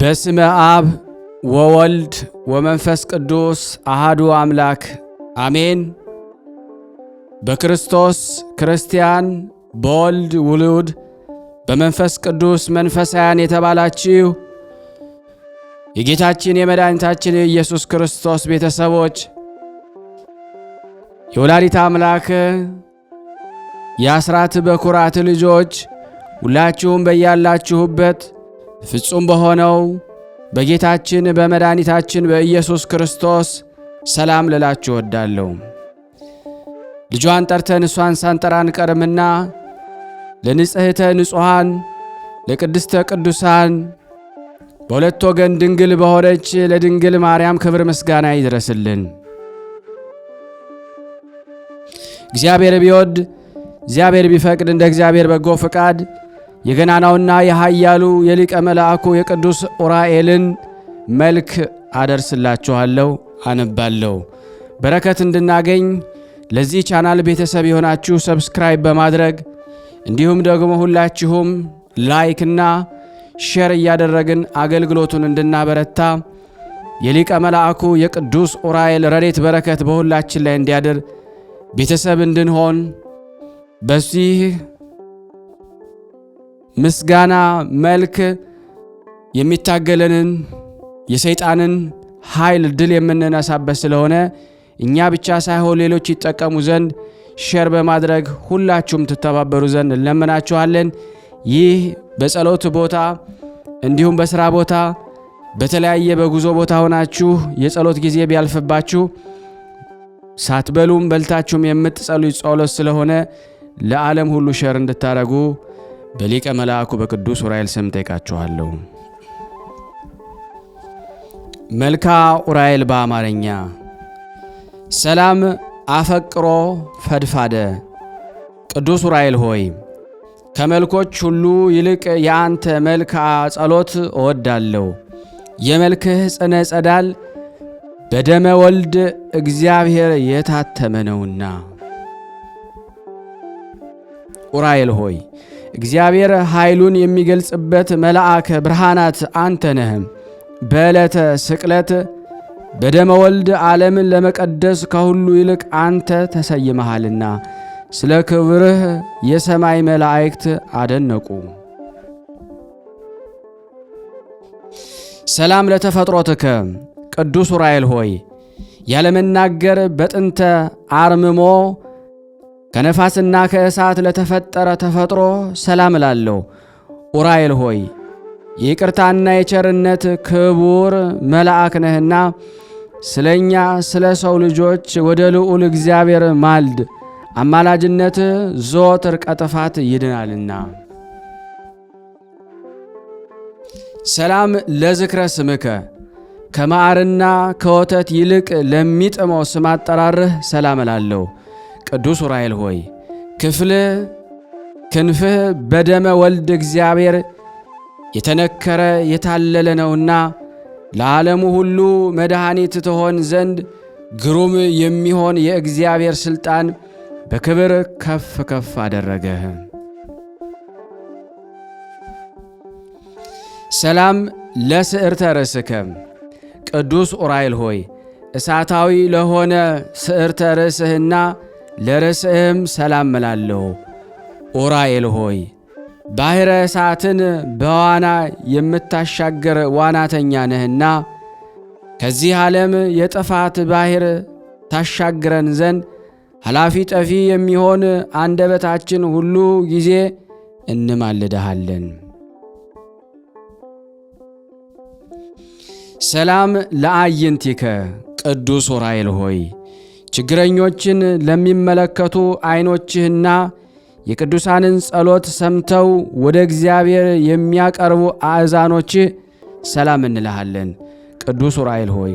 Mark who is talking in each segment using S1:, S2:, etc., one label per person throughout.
S1: በስመ አብ ወወልድ ወመንፈስ ቅዱስ አሃዱ አምላክ አሜን። በክርስቶስ ክርስቲያን በወልድ ውሉድ በመንፈስ ቅዱስ መንፈሳውያን የተባላችሁ የጌታችን የመድኃኒታችን የኢየሱስ ክርስቶስ ቤተሰቦች የወላዲተ አምላክ የአስራት በኩራት ልጆች ሁላችሁም በያላችሁበት ፍጹም በሆነው በጌታችን በመድኃኒታችን በኢየሱስ ክርስቶስ ሰላም ልላችሁ እወዳለሁ። ልጇን ጠርተን እሷን ሳንጠራን ቀርምና ለንጽሕተ ንጹሐን ለቅድስተ ቅዱሳን በሁለት ወገን ድንግል በሆነች ለድንግል ማርያም ክብር ምስጋና ይድረስልን። እግዚአብሔር ቢወድ እግዚአብሔር ቢፈቅድ እንደ እግዚአብሔር በጎ ፈቃድ የገናናውና የኃያሉ የሊቀ መልአኩ የቅዱስ ኡራኤልን መልክ አደርስላችኋለሁ፣ አነባለሁ። በረከት እንድናገኝ ለዚህ ቻናል ቤተሰብ የሆናችሁ ሰብስክራይብ በማድረግ እንዲሁም ደግሞ ሁላችሁም ላይክና ሼር እያደረግን አገልግሎቱን እንድናበረታ የሊቀ መልአኩ የቅዱስ ኡራኤል ረድኤት በረከት በሁላችን ላይ እንዲያድር ቤተሰብ እንድንሆን በዚህ ምስጋና መልክ የሚታገለንን የሰይጣንን ኃይል ድል የምንነሳበት ስለሆነ እኛ ብቻ ሳይሆን ሌሎች ይጠቀሙ ዘንድ ሼር በማድረግ ሁላችሁም ትተባበሩ ዘንድ እንለምናችኋለን። ይህ በጸሎት ቦታ እንዲሁም በሥራ ቦታ በተለያየ በጉዞ ቦታ ሆናችሁ የጸሎት ጊዜ ቢያልፍባችሁ ሳትበሉም በልታችሁም የምትጸልዩ ጸሎት ስለሆነ ለዓለም ሁሉ ሼር እንድታረጉ በሊቀ መልአኩ በቅዱስ ኡራኤል ስም ጠይቃችኋለሁ። መልካ ኡራኤል በአማርኛ ሰላም አፈቅሮ ፈድፋደ። ቅዱስ ኡራኤል ሆይ ከመልኮች ሁሉ ይልቅ የአንተ መልክዓ ጸሎት እወዳለሁ። የመልክህ ጽነ ጸዳል በደመ ወልድ እግዚአብሔር የታተመ ነውና። ኡራኤል ሆይ እግዚአብሔር ኃይሉን የሚገልጽበት መልአከ ብርሃናት አንተ ነህ። በዕለተ ስቅለት በደመ ወልድ ዓለምን ለመቀደስ ከሁሉ ይልቅ አንተ ተሰይመሃልና ስለ ክብርህ የሰማይ መላእክት አደነቁ። ሰላም ለተፈጥሮትከ ቅዱስ ኡራኤል ሆይ ያለመናገር በጥንተ አርምሞ ከነፋስና ከእሳት ለተፈጠረ ተፈጥሮ ሰላም እላለሁ። ኡራኤል ሆይ የይቅርታና የቸርነት ክቡር መልአክ ነህና ስለኛ ስለ ሰው ልጆች ወደ ልዑል እግዚአብሔር ማልድ። አማላጅነት ዘወትር ከጥፋት ይድናልና። ሰላም ለዝክረ ስምከ ከማዕርና ከወተት ይልቅ ለሚጥመው ስም አጠራርህ ሰላም እላለሁ። ቅዱስ ኡራኤል ሆይ ክንፍህ በደመ ወልድ እግዚአብሔር የተነከረ የታለለ ነውና ለዓለሙ ሁሉ መድኃኒት ትሆን ዘንድ ግሩም የሚሆን የእግዚአብሔር ሥልጣን በክብር ከፍ ከፍ አደረገህ። ሰላም ለስዕርተ ርእስከ ቅዱስ ኡራኤል ሆይ እሳታዊ ለሆነ ስዕርተ ርእስህና ለርእስህም ሰላም እላለሁ። ኡራኤል ሆይ ባሕረ እሳትን በዋና የምታሻገር ዋናተኛ ነህና ከዚህ ዓለም የጥፋት ባሕር ታሻግረን ዘንድ ኃላፊ ጠፊ የሚሆን አንደበታችን ሁሉ ጊዜ እንማልድሃለን። ሰላም ለአዕይንቲከ ቅዱስ ኡራኤል ሆይ ችግረኞችን ለሚመለከቱ ዐይኖችህና የቅዱሳንን ጸሎት ሰምተው ወደ እግዚአብሔር የሚያቀርቡ አእዛኖችህ ሰላም እንልሃለን። ቅዱስ ኡራኤል ሆይ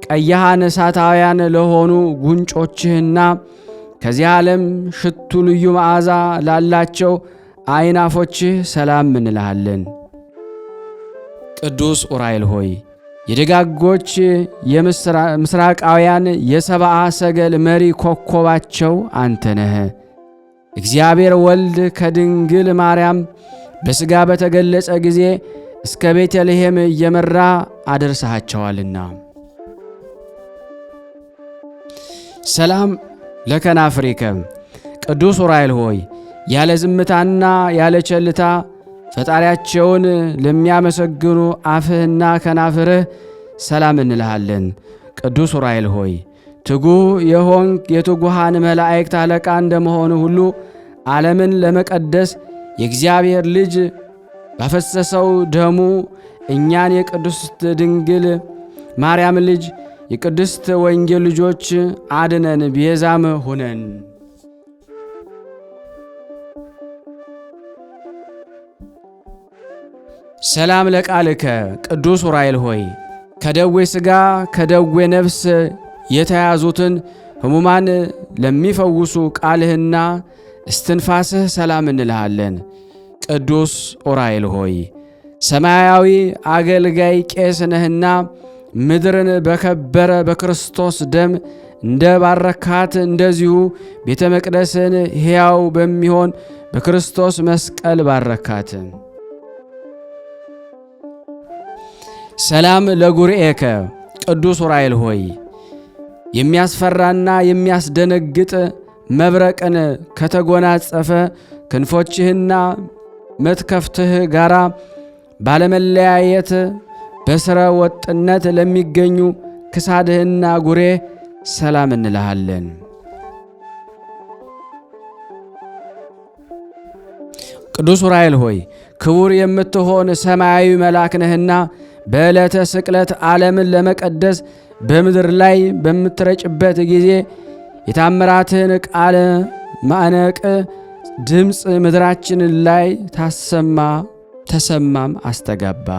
S1: ቀያሃን እሳታውያን ለሆኑ ጉንጮችህና ከዚህ ዓለም ሽቱ ልዩ መዓዛ ላላቸው አይናፎችህ ሰላም እንልሃለን። ቅዱስ ኡራኤል ሆይ የደጋጎች የምስራቃውያን የሰብአ ሰገል መሪ ኮከባቸው አንተ ነህ። እግዚአብሔር ወልድ ከድንግል ማርያም በሥጋ በተገለጸ ጊዜ እስከ ቤተልሔም እየመራ አደርሰሃቸዋልና። ሰላም ለከናፍሪከ ቅዱስ ዑራኤል ሆይ ያለ ዝምታና ያለ ቸልታ ፈጣሪያቸውን ለሚያመሰግኑ አፍህና ከናፍርህ ሰላም እንልሃለን። ቅዱስ ዑራኤል ሆይ ትጉህ የሆንክ የትጉሃን መላእክት አለቃ እንደመሆኑ ሁሉ ዓለምን ለመቀደስ የእግዚአብሔር ልጅ ባፈሰሰው ደሙ እኛን የቅድስት ድንግል ማርያም ልጅ የቅድስት ወንጌል ልጆች አድነን፣ ቤዛም ሁነን። ሰላም ለቃልከ ቅዱስ ዑራኤል ሆይ ከደዌ ሥጋ ከደዌ ነፍስ የተያዙትን ሕሙማን ለሚፈውሱ ቃልህና እስትንፋስህ ሰላም እንልሃለን። ቅዱስ ዑራኤል ሆይ ሰማያዊ አገልጋይ ቄስ ነህና ምድርን በከበረ በክርስቶስ ደም እንደ ባረካት እንደዚሁ ቤተ መቅደስን ሕያው በሚሆን በክርስቶስ መስቀል ባረካት። ሰላም ለጉርኤከ ቅዱስ ዑራኤል ሆይ የሚያስፈራና የሚያስደነግጥ መብረቅን ከተጎናጸፈ ክንፎችህና መትከፍትህ ጋራ ባለመለያየት በስረ ወጥነት ለሚገኙ ክሳድህና ጉሬ ሰላም እንልሃለን። ቅዱስ ዑራኤል ሆይ ክቡር የምትሆን ሰማያዊ መልአክ ነህና በዕለተ ስቅለት ዓለምን ለመቀደስ በምድር ላይ በምትረጭበት ጊዜ የታምራትህን ቃለ ማዕነቅ ድምፅ ምድራችን ላይ ተሰማም አስተጋባ።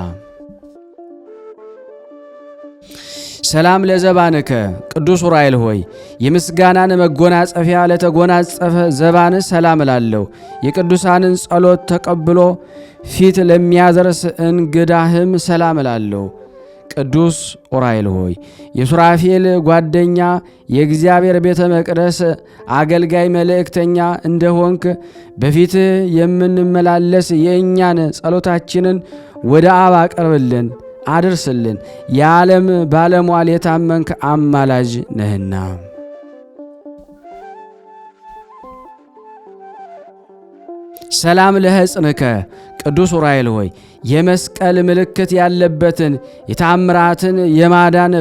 S1: ሰላም ለዘባንከ ቅዱስ ዑራኤል ሆይ የምስጋናን መጎናጸፊያ ለተጎናጸፈ ዘባን ሰላም እላለሁ። የቅዱሳንን ጸሎት ተቀብሎ ፊት ለሚያደርስ እንግዳህም ሰላም እላለሁ። ቅዱስ ዑራኤል ሆይ የሱራፌል ጓደኛ የእግዚአብሔር ቤተ መቅደስ አገልጋይ መልእክተኛ እንደሆንክ በፊትህ የምንመላለስ የእኛን ጸሎታችንን ወደ አብ አቅርብልን አድርስልን። የዓለም ባለሟል የታመንክ አማላጅ ነህና። ሰላም ለሕፅንከ ቅዱስ ዑራኤል ሆይ የመስቀል ምልክት ያለበትን የታምራትን የማዳን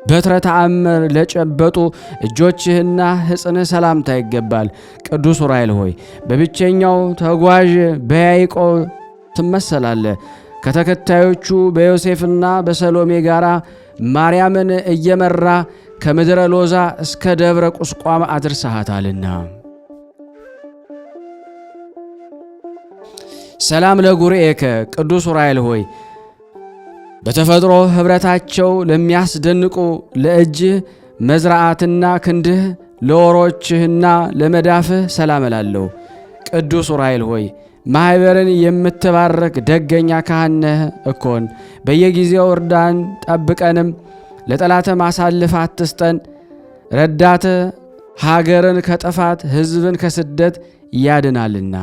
S1: በትረ ተአምር ለጨበጡ እጆችህና ሕፅንህ ሰላምታ ይገባል። ቅዱስ ዑራኤል ሆይ በብቸኛው ተጓዥ በያዕቆብ ትመሰላለህ። ከተከታዮቹ በዮሴፍና በሰሎሜ ጋር ማርያምን እየመራ ከምድረ ሎዛ እስከ ደብረ ቁስቋም አድርሰሃታልና። ሰላም ለጉርኤከ ቅዱስ ዑራኤል ሆይ በተፈጥሮ ኅብረታቸው ለሚያስደንቁ ለእጅህ መዝራዓትና ክንድህ ለወሮችህና ለመዳፍህ ሰላም እላለሁ። ቅዱስ ዑራኤል ሆይ ማኅበርን የምትባረክ ደገኛ ካህን ነህ እኮን። በየጊዜው እርዳን ጠብቀንም፣ ለጠላትም አሳልፈህ አትስጠን። ረዳት ሀገርን ከጥፋት ሕዝብን ከስደት ያድናልና።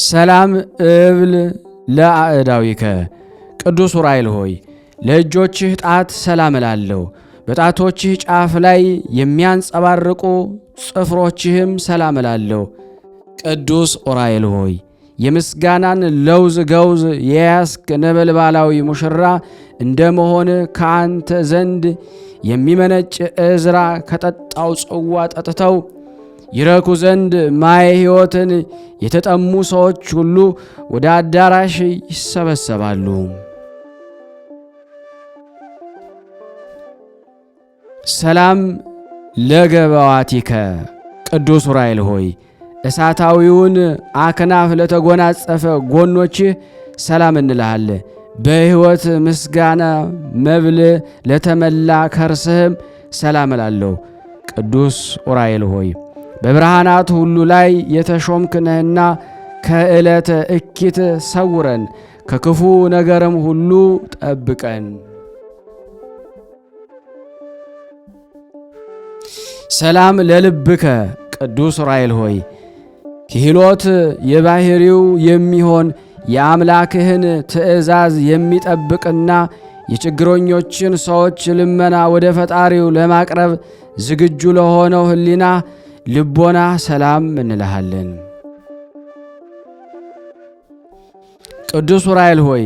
S1: ሰላም እብል ለአእዳዊከ ቅዱስ ዑራኤል ሆይ ለእጆችህ ጣት ሰላም እላለሁ። በጣቶችህ ጫፍ ላይ የሚያንጸባርቁ ጽፍሮችህም ሰላም እላለሁ። ቅዱስ ዑራኤል ሆይ የምስጋናን ለውዝ ገውዝ የያዝክ ነበልባላዊ ሙሽራ እንደመሆን ከአንተ ዘንድ የሚመነጭ ዕዝራ ከጠጣው ጽዋ ጠጥተው ይረኩ ዘንድ ማየ ሕይወትን የተጠሙ ሰዎች ሁሉ ወደ አዳራሽ ይሰበሰባሉ። ሰላም ለገባዋቲከ ቅዱስ ዑራኤል ሆይ እሳታዊውን አክናፍ ለተጎናጸፈ ጎኖችህ ሰላም እንልሃለን። በሕይወት ምስጋና መብል ለተመላ ከርስህም ሰላም እላለሁ። ቅዱስ ዑራኤል ሆይ በብርሃናት ሁሉ ላይ የተሾምክ ነህና ከዕለተ እኪት ሰውረን፣ ከክፉ ነገርም ሁሉ ጠብቀን። ሰላም ለልብከ ቅዱስ ዑራኤል ሆይ ክህሎት የባሕሪው የሚሆን የአምላክህን ትእዛዝ የሚጠብቅና የችግረኞችን ሰዎች ልመና ወደ ፈጣሪው ለማቅረብ ዝግጁ ለሆነው ሕሊና ልቦና ሰላም እንልሃለን። ቅዱስ ዑራኤል ሆይ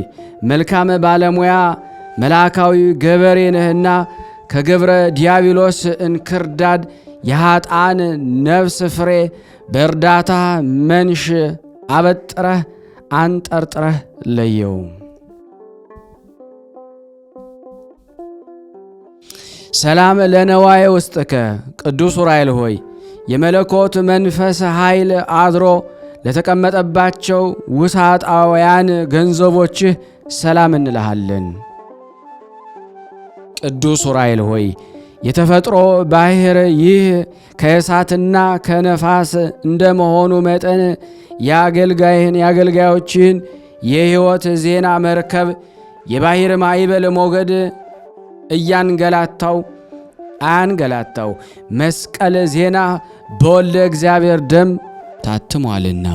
S1: መልካም ባለሙያ መልአካዊ ገበሬ ነህና ከገብረ ዲያብሎስ እንክርዳድ የኀጣን ነፍስ ፍሬ በእርዳታ መንሽ አበጥረህ አንጠርጥረህ ለየው። ሰላም ለነዋየ ውስጥከ ቅዱስ ዑራኤል ሆይ የመለኮት መንፈስ ኃይል አድሮ ለተቀመጠባቸው ውሳጣውያን ገንዘቦችህ ሰላም እንልሃለን። ቅዱስ ዑራኤል ሆይ የተፈጥሮ ባሕር ይህ ከእሳትና ከነፋስ እንደመሆኑ መጠን የአገልጋዮችህን የሕይወት ዜና መርከብ የባሕር ማዕበል ሞገድ አያንገላታው መስቀል ዜና በወልደ እግዚአብሔር ደም ታትሟልና።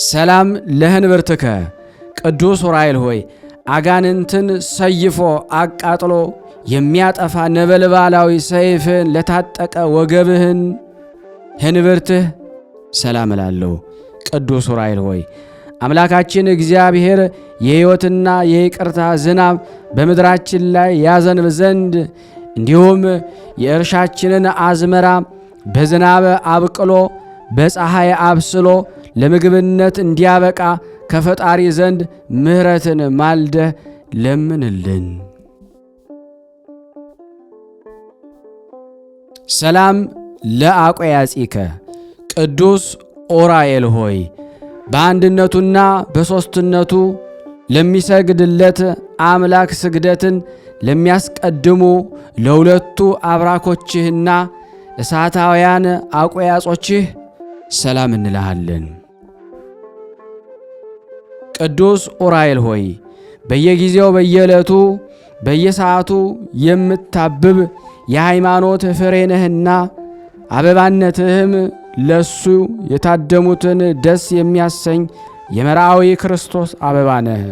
S1: ሰላም ለህንብርትከ ቅዱስ ዑራኤል ሆይ አጋንንትን ሰይፎ አቃጥሎ የሚያጠፋ ነበልባላዊ ሰይፍን ለታጠቀ ወገብህን ህንብርትህ ሰላም እላለሁ። ቅዱስ ዑራኤል ሆይ አምላካችን እግዚአብሔር የሕይወትና የይቅርታ ዝናብ በምድራችን ላይ ያዘንብ ዘንድ እንዲሁም የእርሻችንን አዝመራ በዝናብ አብቅሎ በፀሐይ አብስሎ ለምግብነት እንዲያበቃ ከፈጣሪ ዘንድ ምሕረትን ማልደህ ለምንልን። ሰላም ለአቆያጺከ ቅዱስ ዑራኤል ሆይ በአንድነቱና በሦስትነቱ ለሚሰግድለት አምላክ ስግደትን ለሚያስቀድሙ ለሁለቱ አብራኮችህና እሳታውያን አቆያጾችህ ሰላም እንልሃለን። ቅዱስ ዑራኤል ሆይ በየጊዜው በየዕለቱ በየሰዓቱ የምታብብ የሃይማኖት ፍሬ ነህና አበባነትህም ለሱ የታደሙትን ደስ የሚያሰኝ የመርአዊ ክርስቶስ አበባ ነህ።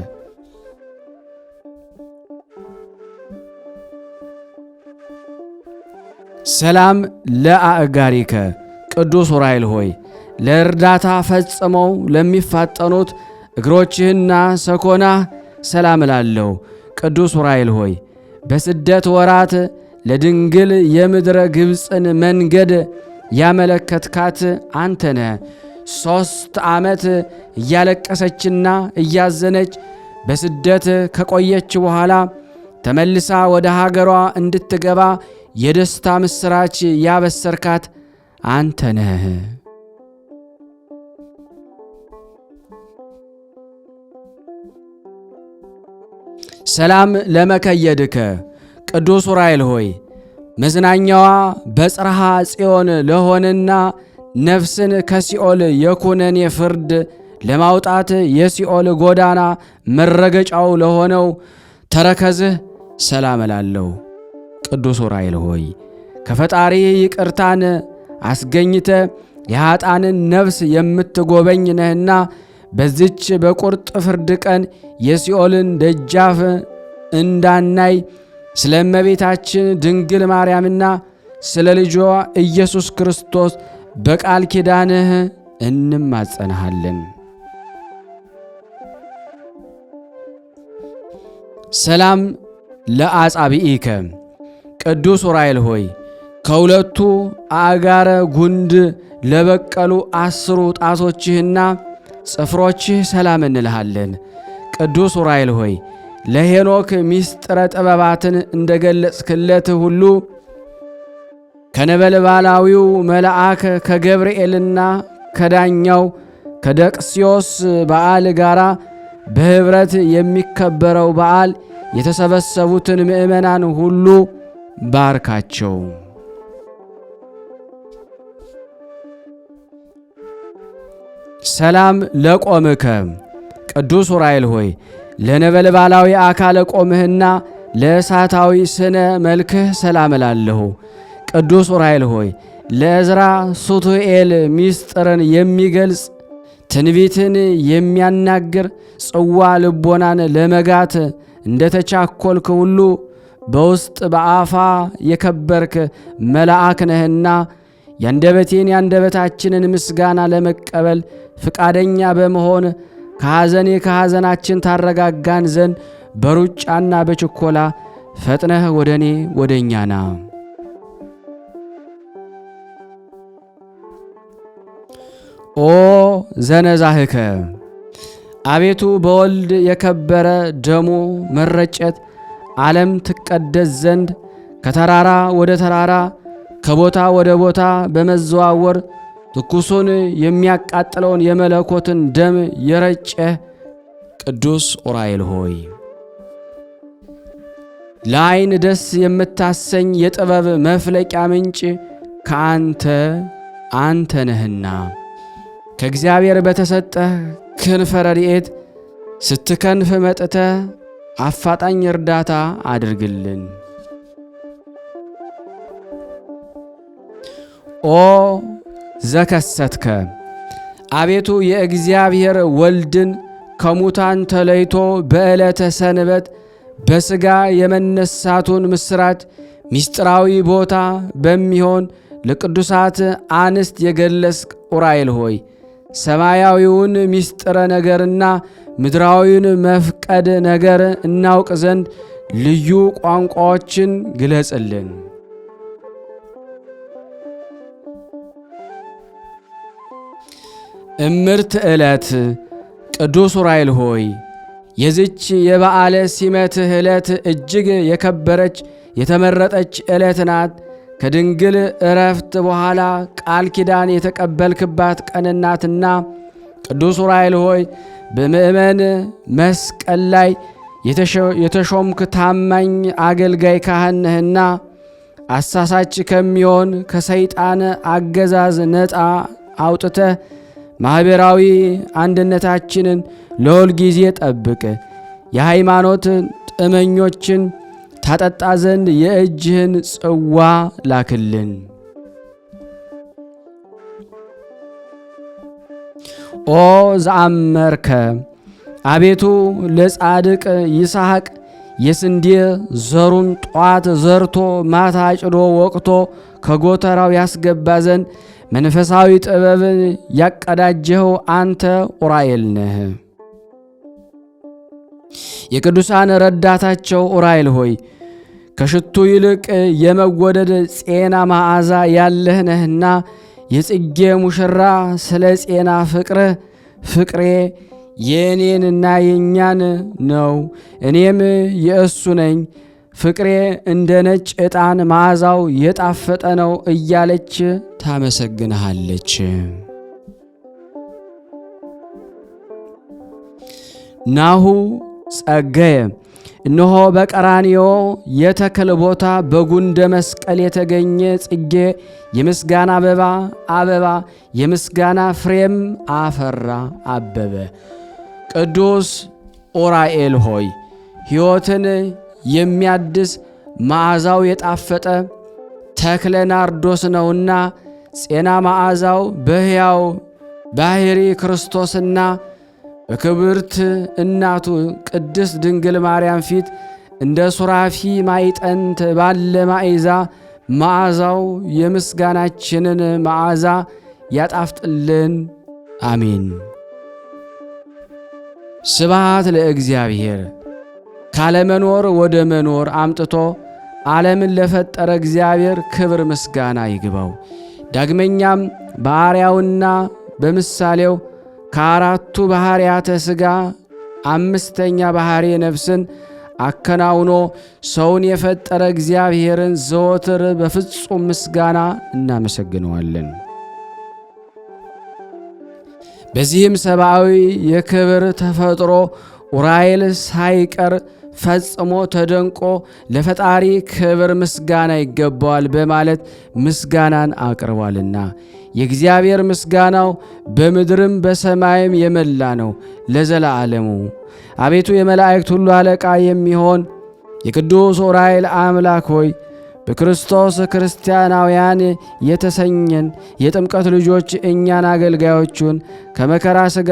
S1: ሰላም ለአእጋሪከ ቅዱስ ዑራኤል ሆይ ለእርዳታ ፈጽመው ለሚፋጠኑት እግሮችህና ሰኮናህ ሰላም እላለሁ። ቅዱስ ዑራኤል ሆይ በስደት ወራት ለድንግል የምድረ ግብፅን መንገድ ያመለከትካት አንተ ነህ። 3 ዓመት እያለቀሰችና እያዘነች በስደት ከቆየች በኋላ ተመልሳ ወደ ሀገሯ እንድትገባ የደስታ ምስራች ያበሰርካት አንተ ነህ። ሰላም ለመከየድከ ቅዱስ ዑራኤል ሆይ መዝናኛዋ በጽርሐ ጽዮን ለሆነና ነፍስን ከሲኦል የኩነኔ ፍርድ ለማውጣት የሲኦል ጎዳና መረገጫው ለሆነው ተረከዝህ ሰላም እላለሁ። ቅዱስ ዑራኤል ሆይ ከፈጣሪ ይቅርታን አስገኝተ የኀጣንን ነፍስ የምትጎበኝ ነህና በዚች በቁርጥ ፍርድ ቀን የሲኦልን ደጃፍ እንዳናይ ስለ እመቤታችን ድንግል ማርያምና ስለ ልጇ ኢየሱስ ክርስቶስ በቃል ኪዳንህ እንማጸንሃለን። ሰላም ለአጻብኢከ ቅዱስ ዑራኤል ሆይ ከሁለቱ አጋረ ጉንድ ለበቀሉ 10 ጣቶችህና ጽፍሮችህ ሰላም እንልሃለን። ቅዱስ ዑራኤል ሆይ ለሄኖክ ሚስጥረ ጥበባትን እንደገለጽክለት ሁሉ ከነበልባላዊው መልአክ ከገብርኤልና ከዳኛው ከደቅስዮስ በዓል ጋራ በኅብረት የሚከበረው በዓል የተሰበሰቡትን ምእመናን ሁሉ ባርካቸው። ሰላም ለቆምከ ቅዱስ ዑራኤል ሆይ ለነበልባላዊ አካለ ቆምህና ለእሳታዊ ስነ መልክህ ሰላም እላለሁ። ቅዱስ ዑራኤል ሆይ ለዕዝራ ሱቱኤል ምስጢርን የሚገልጽ ትንቢትን የሚያናግር ጽዋ ልቦናን ለመጋት እንደ ተቻኰልክ ሁሉ በውስጥ በአፋ የከበርክ መልአክ ነህና የአንደበታችንን ምስጋና ለመቀበል ፍቃደኛ በመሆን ከሐዘናችን ታረጋጋን ዘንድ በሩጫና በችኮላ ፈጥነህ ወደ እኛ ና። ኦ ዘነዛህከ አቤቱ በወልድ የከበረ ደሙ መረጨት ዓለም ትቀደስ ዘንድ ከተራራ ወደ ተራራ ከቦታ ወደ ቦታ በመዘዋወር ትኩሱን የሚያቃጥለውን የመለኮትን ደም የረጨ ቅዱስ ዑራኤል ሆይ ለዓይን ደስ የምታሰኝ የጥበብ መፍለቂያ ምንጭ አንተ ነህና ከእግዚአብሔር በተሰጠህ ክንፈ ረድኤት ስትከንፍ መጥተህ አፋጣኝ እርዳታ አድርግልን። ኦ ዘከሰትከ አቤቱ የእግዚአብሔር ወልድን ከሙታን ተለይቶ በዕለተ ሰንበት በሥጋ የመነሳቱን ምስራት ምስጢራዊ ቦታ በሚሆን ለቅዱሳት አንስት የገለጽክ ዑራኤል ሆይ ሰማያዊውን ምስጢረ ነገርና ምድራዊውን መፍቀድ ነገር እናውቅ ዘንድ ልዩ ቋንቋዎችን ግለጽልን። እምርት ዕለት ቅዱስ ዑራኤል ሆይ የዚች የበዓለ ሲመትህ ዕለት እጅግ የከበረች የተመረጠች ዕለት ናት። ከድንግል ዕረፍት በኋላ ቃል ኪዳን የተቀበልክባት ቀንናትና ቅዱስ ዑራኤል ሆይ በምእመን መስቀል ላይ የተሾምክ ታማኝ አገልጋይ ካህን ነህና አሳሳች ከሚሆን ከሰይጣን አገዛዝ ነፃ አውጥተህ ማኅበራዊ አንድነታችንን ለሁል ጊዜ ጠብቅ። የሃይማኖት ጥመኞችን ታጠጣ ዘንድ የእጅህን ጽዋ ላክልን። ኦ ዘአመርከ አቤቱ ለጻድቅ ይስሐቅ የስንዴ ዘሩን ጧት ዘርቶ ማታ አጭዶ ወቅቶ ከጎተራው ያስገባ ዘንድ መንፈሳዊ ጥበብን ያቀዳጀኸው አንተ ዑራኤል ነህ። የቅዱሳን ረዳታቸው ዑራኤል ሆይ ከሽቱ ይልቅ የመወደድ ጼና መዓዛ ያለህ ነህና የጽጌ ሙሽራ ስለ ጼና ፍቅሬ የእኔንና የእኛን ነው፣ እኔም የእሱ ነኝ፣ ፍቅሬ እንደ ነጭ ዕጣን መዓዛው የጣፈጠ ነው እያለች ታመሰግንሃለች። ናሁ ጸገየ እነሆ በቀራንዮ የተክል ቦታ በጉንደ መስቀል የተገኘ ጽጌ የምስጋና አበባ የምስጋና ፍሬም አፈራ አበበ። ቅዱስ ዑራኤል ሆይ ሕይወትን የሚያድስ መዓዛው የጣፈጠ ተክለ ናርዶስ ነውና ጼና መዓዛው በሕያው ባሕሪ ክርስቶስና በክብርት እናቱ ቅድስት ድንግል ማርያም ፊት እንደ ሱራፊ ማይጠንት ባለ ማዕዛ መዓዛው የምስጋናችንን መዓዛ ያጣፍጥልን። አሜን። ስብሐት ለእግዚአብሔር። ካለመኖር ወደ መኖር አምጥቶ ዓለምን ለፈጠረ እግዚአብሔር ክብር ምስጋና ይግባው። ዳግመኛም በአርአያውና በምሳሌው ከአራቱ ባሕርያተ ሥጋ አምስተኛ ባሕሪ ነፍስን አከናውኖ ሰውን የፈጠረ እግዚአብሔርን ዘወትር በፍጹም ምስጋና እናመሰግነዋለን። በዚህም ሰብአዊ የክብር ተፈጥሮ ዑራኤል ሳይቀር ፈጽሞ ተደንቆ ለፈጣሪ ክብር ምስጋና ይገባዋል በማለት ምስጋናን አቅርቧልና የእግዚአብሔር ምስጋናው በምድርም በሰማይም የመላ ነው ለዘላለሙ። አቤቱ የመላእክት ሁሉ አለቃ የሚሆን የቅዱስ ዑራኤል አምላክ ሆይ በክርስቶስ ክርስቲያናውያን የተሰኘን የጥምቀት ልጆች እኛን አገልጋዮቹን ከመከራ ሥጋ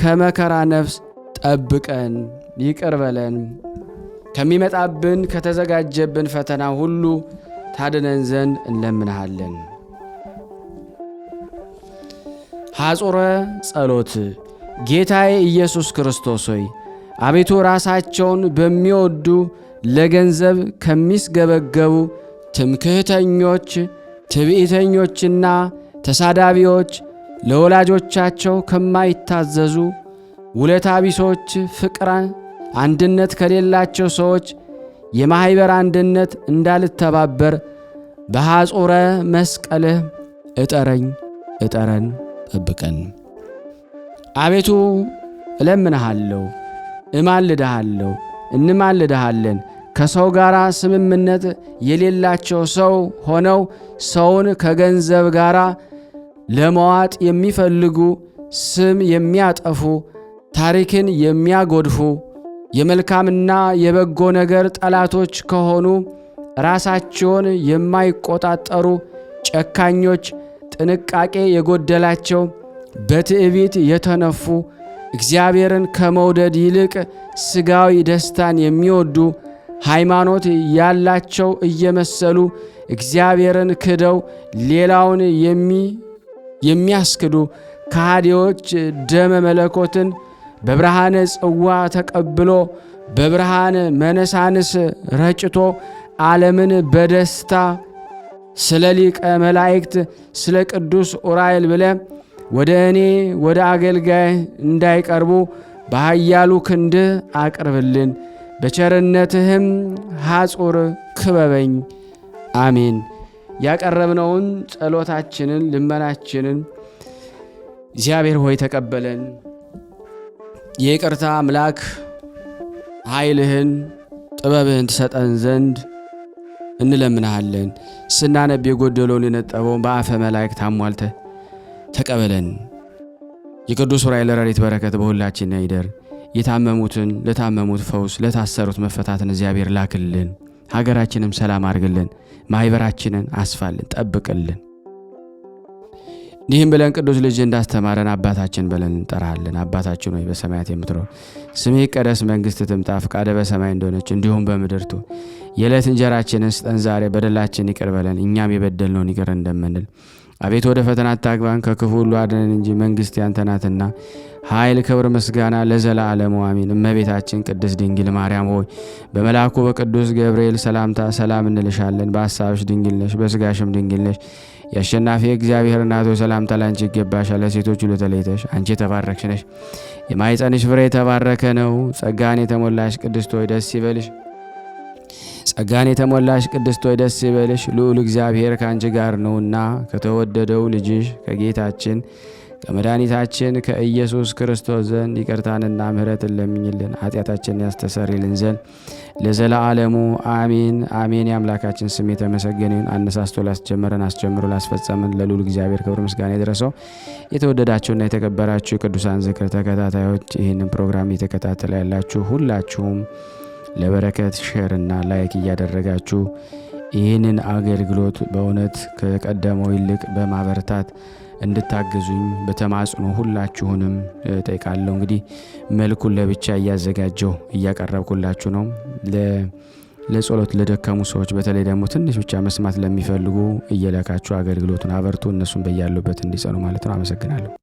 S1: ከመከራ ነፍስ ጠብቀን ይቅር በለን። ከሚመጣብን ከተዘጋጀብን ፈተና ሁሉ ታድነን ዘንድ እንለምንሃለን። ሐጹረ ጸሎት። ጌታዬ ኢየሱስ ክርስቶስ ሆይ አቤቱ ራሳቸውን በሚወዱ ለገንዘብ ከሚስገበገቡ ትምክህተኞች፣ ትዕቢተኞችና ተሳዳቢዎች፣ ለወላጆቻቸው ከማይታዘዙ ውለታ ቢሶች፣ ፍቅር አንድነት ከሌላቸው ሰዎች የማኅበር አንድነት እንዳልተባበር በሐጹረ መስቀልህ እጠረን ጠብቀን። አቤቱ እለምንሃለሁ፣ እማልድሃለሁ፣ እንማልድሃለን። ከሰው ጋር ስምምነት የሌላቸው ሰው ሆነው ሰውን ከገንዘብ ጋር ለመዋጥ የሚፈልጉ፣ ስም የሚያጠፉ፣ ታሪክን የሚያጎድፉ፣ የመልካምና የበጎ ነገር ጠላቶች ከሆኑ ራሳቸውን የማይቆጣጠሩ ጨካኞች፣ ጥንቃቄ የጎደላቸው፣ በትዕቢት የተነፉ፣ እግዚአብሔርን ከመውደድ ይልቅ ሥጋዊ ደስታን የሚወዱ፣ ሃይማኖት ያላቸው እየመሰሉ እግዚአብሔርን ክደው ሌላውን የሚያስክዱ ከሃዲዎች፣ ደመ መለኮትን በብርሃነ ጽዋ ተቀብሎ በብርሃን መነሳንስ ረጭቶ ዓለምን በደስታ ስለ ሊቀ መላእክት ስለ ቅዱስ ዑራኤል ብለ ወደ እኔ ወደ አገልጋይ እንዳይቀርቡ በኃያሉ ክንድህ አቅርብልን። በቸርነትህም ሐጹር ክበበኝ። አሜን። ያቀረብነውን ጸሎታችንን ልመናችንን እግዚአብሔር ሆይ ተቀበለን። የይቅርታ አምላክ ኃይልህን ጥበብህን ትሰጠን ዘንድ እንለምንሃለን። ስናነብ የጎደለውን የነጠበውን በአፈ መላእክት አሟልተ ተቀበለን። የቅዱስ ዑራኤል ረድኤት በረከት በሁላችን ይደር። የታመሙትን ለታመሙት ፈውስ፣ ለታሰሩት መፈታትን እግዚአብሔር ላክልን። ሀገራችንም ሰላም አድርግልን። ማኅበራችንን አስፋልን፣ ጠብቅልን። እንዲህም ብለን ቅዱስ ልጅ እንዳስተማረን አባታችን ብለን እንጠራሃለን። አባታችን ሆይ በሰማያት የምትኖር ስምህ ይቀደስ፣ መንግሥትህ ትምጣ፣ ፈቃድህ በሰማይ እንደሆነች እንዲሁም በምድር ትሁን። የዕለት እንጀራችንን ስጠን ዛሬ፣ በደላችን ይቅር በለን እኛም የበደልነውን ይቅር እንደምንል። አቤቱ ወደ ፈተና አታግባን ከክፉ ሁሉ አድነን እንጂ መንግሥት ያንተ ናትና፣ ኃይል፣ ክብር፣ ምስጋና ለዘላለሙ አሜን። እመቤታችን ቅድስት ድንግል ማርያም ሆይ በመልአኩ በቅዱስ ገብርኤል ሰላምታ ሰላም እንልሻለን። በሐሳብሽ ድንግል ነሽ፣ በሥጋሽም ድንግል ነሽ። የአሸናፊ እግዚአብሔር እናት ሆይ ሰላምታ ላንቺ ይገባሻል። ለሴቶች ሁሉ ተለይተሽ አንቺ የተባረክሽ ነሽ፣ የማኅፀንሽ ፍሬ የተባረከ ነው። ጸጋን የተሞላሽ ቅድስት ሆይ ደስ ይበልሽ። ጸጋን የተሞላሽ ቅድስት ሆይ ደስ ይበልሽ፣ ልዑል እግዚአብሔር ከአንቺ ጋር ነውና ከተወደደው ልጅሽ ከጌታችን ከመድኃኒታችን ከኢየሱስ ክርስቶስ ዘንድ ይቅርታንና ምሕረትን ለምኝልን ኃጢአታችንን ያስተሰርይልን ዘንድ ለዘላለሙ አሜን አሜን። የአምላካችን ስም የተመሰገነ ይሁን። አነሳስቶ ላስጀመረን አስጀምሮ ላስፈጸመን ለልዑል እግዚአብሔር ክብር ምስጋና ይድረሰው። የተወደዳችሁና የተከበራችሁ የቅዱሳን ዝክር ተከታታዮች ይህንን ፕሮግራም እየተከታተለ ያላችሁ ሁላችሁም ለበረከት ሼርና ላይክ እያደረጋችሁ ይህንን አገልግሎት በእውነት ከቀደመው ይልቅ በማበረታት እንድታገዙኝ በተማጽኖ ሁላችሁንም ጠይቃለሁ። እንግዲህ መልኩን ለብቻ እያዘጋጀው እያቀረብኩላችሁ ነው። ለጸሎት ለደከሙ ሰዎች በተለይ ደግሞ ትንሽ ብቻ መስማት ለሚፈልጉ እየላካችሁ አገልግሎቱን አበርቱ። እነሱም በያሉበት እንዲጸኑ ማለት ነው። አመሰግናለሁ።